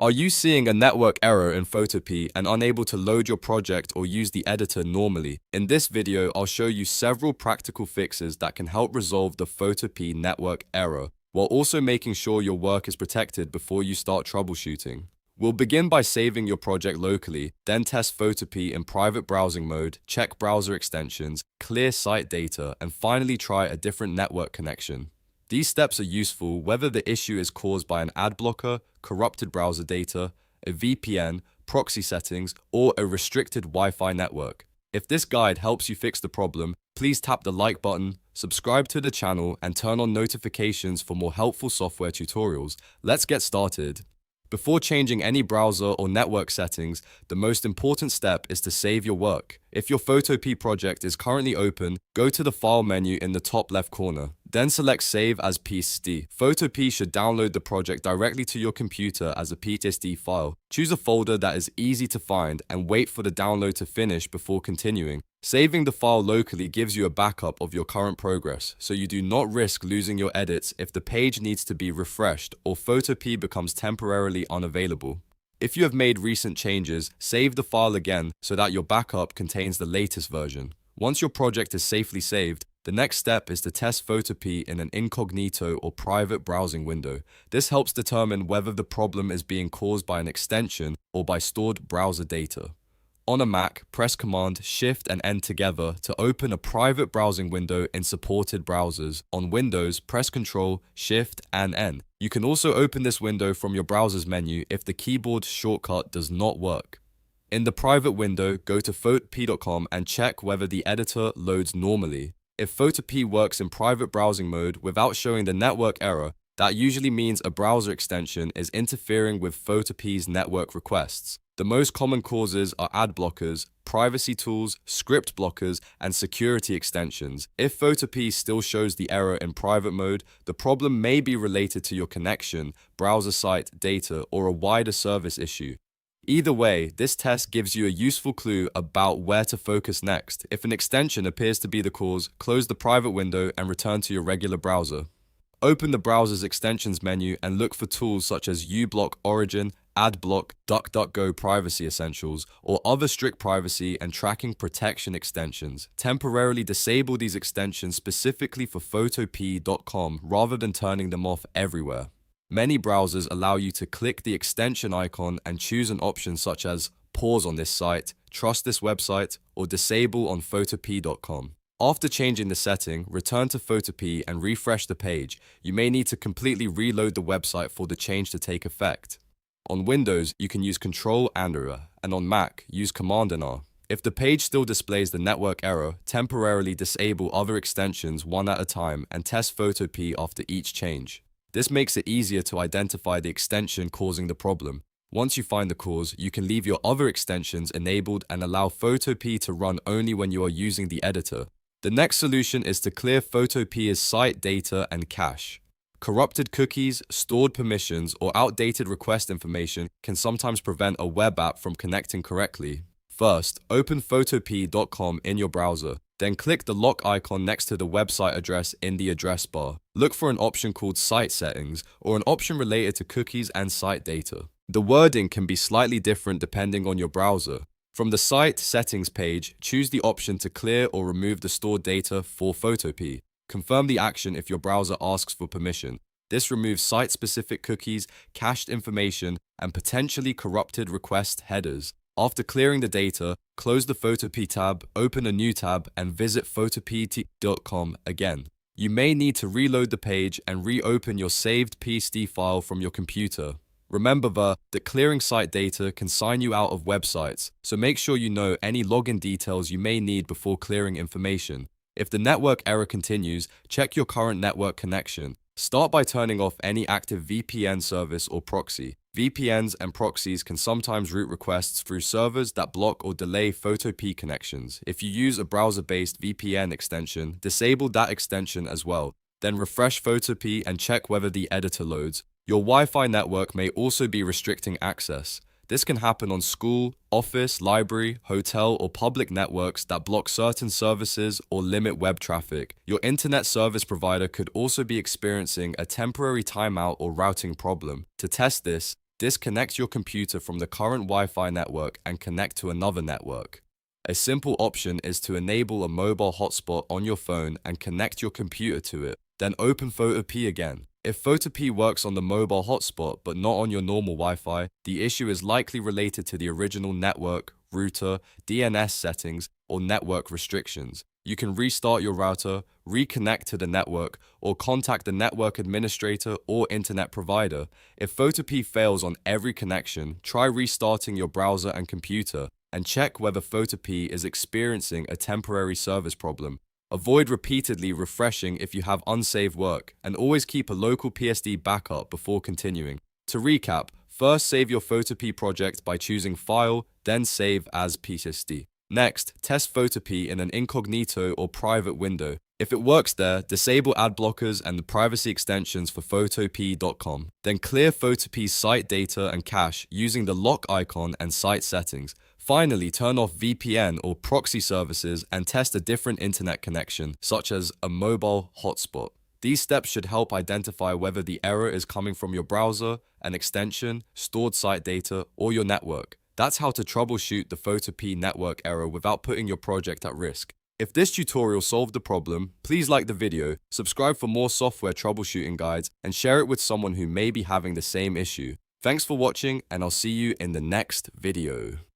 Are you seeing a network error in Photopea and unable to load your project or use the editor normally? In this video, I'll show you several practical fixes that can help resolve the Photopea network error, while also making sure your work is protected before you start troubleshooting. We'll begin by saving your project locally, then test Photopea in private browsing mode, check browser extensions, clear site data, and finally try a different network connection. These steps are useful whether the issue is caused by an ad blocker, corrupted browser data, a VPN, proxy settings, or a restricted Wi-Fi network. If this guide helps you fix the problem, please tap the like button, subscribe to the channel, and turn on notifications for more helpful software tutorials. Let's get started. Before changing any browser or network settings, the most important step is to save your work. If your Photopea project is currently open, go to the File menu in the top left corner. Then select Save as PSD. Photopea should download the project directly to your computer as a PTSD file. Choose a folder that is easy to find and wait for the download to finish before continuing. Saving the file locally gives you a backup of your current progress, so you do not risk losing your edits if the page needs to be refreshed or Photopea becomes temporarily unavailable. If you have made recent changes, save the file again so that your backup contains the latest version. Once your project is safely saved, the next step is to test Photopea in an incognito or private browsing window. This helps determine whether the problem is being caused by an extension or by stored browser data. On a Mac, press Command, Shift, and N together to open a private browsing window in supported browsers. On Windows, press Ctrl, Shift, and N. You can also open this window from your browser's menu if the keyboard shortcut does not work. In the private window, go to Photopea.com and check whether the editor loads normally. If Photopea works in private browsing mode without showing the network error, that usually means a browser extension is interfering with Photopea's network requests. The most common causes are ad blockers, privacy tools, script blockers, and security extensions. If Photopea still shows the error in private mode, the problem may be related to your connection, browser site, data, or a wider service issue. Either way, this test gives you a useful clue about where to focus next. If an extension appears to be the cause, close the private window and return to your regular browser. Open the browser's extensions menu and look for tools such as uBlock Origin, AdBlock, DuckDuckGo Privacy Essentials, or other strict privacy and tracking protection extensions. Temporarily disable these extensions specifically for Photopea.com rather than turning them off everywhere. Many browsers allow you to click the extension icon and choose an option such as Pause on this site, Trust this website, or Disable on Photopea.com. After changing the setting, return to Photopea and refresh the page. You may need to completely reload the website for the change to take effect. On Windows, you can use Ctrl and R, and on Mac, use Command and R. If the page still displays the network error, temporarily disable other extensions one at a time and test Photopea after each change. This makes it easier to identify the extension causing the problem. Once you find the cause, you can leave your other extensions enabled and allow Photopea to run only when you are using the editor. The next solution is to clear Photopea's site data and cache. Corrupted cookies, stored permissions, or outdated request information can sometimes prevent a web app from connecting correctly. First, open Photopea.com in your browser. Then click the lock icon next to the website address in the address bar. Look for an option called Site Settings or an option related to cookies and site data. The wording can be slightly different depending on your browser. From the Site Settings page, choose the option to clear or remove the stored data for Photopea. Confirm the action if your browser asks for permission. This removes site-specific cookies, cached information, and potentially corrupted request headers. After clearing the data, close the Photopea tab, open a new tab, and visit Photopea.com again. You may need to reload the page and reopen your saved PSD file from your computer. Remember that clearing site data can sign you out of websites, so make sure you know any login details you may need before clearing information. If the network error continues, check your current network connection. Start by turning off any active VPN service or proxy. VPNs and proxies can sometimes route requests through servers that block or delay Photopea connections. If you use a browser-based VPN extension, disable that extension as well. Then refresh Photopea and check whether the editor loads. Your Wi-Fi network may also be restricting access. This can happen on school, office, library, hotel, or public networks that block certain services or limit web traffic. Your internet service provider could also be experiencing a temporary timeout or routing problem. To test this, disconnect your computer from the current Wi-Fi network and connect to another network. A simple option is to enable a mobile hotspot on your phone and connect your computer to it. Then open Photopea again. If Photopea works on the mobile hotspot but not on your normal Wi-Fi, the issue is likely related to the original network, router, DNS settings, or network restrictions. You can restart your router, reconnect to the network, or contact the network administrator or internet provider. If Photopea fails on every connection, try restarting your browser and computer, and check whether Photopea is experiencing a temporary service problem. Avoid repeatedly refreshing if you have unsaved work, and always keep a local PSD backup before continuing. To recap, first save your Photopea project by choosing File, then Save as PSD. Next, test Photopea in an incognito or private window. If it works there, disable ad blockers and the privacy extensions for photopea.com. Then clear Photopea's site data and cache using the lock icon and site settings. Finally, turn off VPN or proxy services and test a different internet connection, such as a mobile hotspot. These steps should help identify whether the error is coming from your browser, an extension, stored site data, or your network. That's how to troubleshoot the Photopea network error without putting your project at risk. If this tutorial solved the problem, please like the video, subscribe for more software troubleshooting guides, and share it with someone who may be having the same issue. Thanks for watching, and I'll see you in the next video.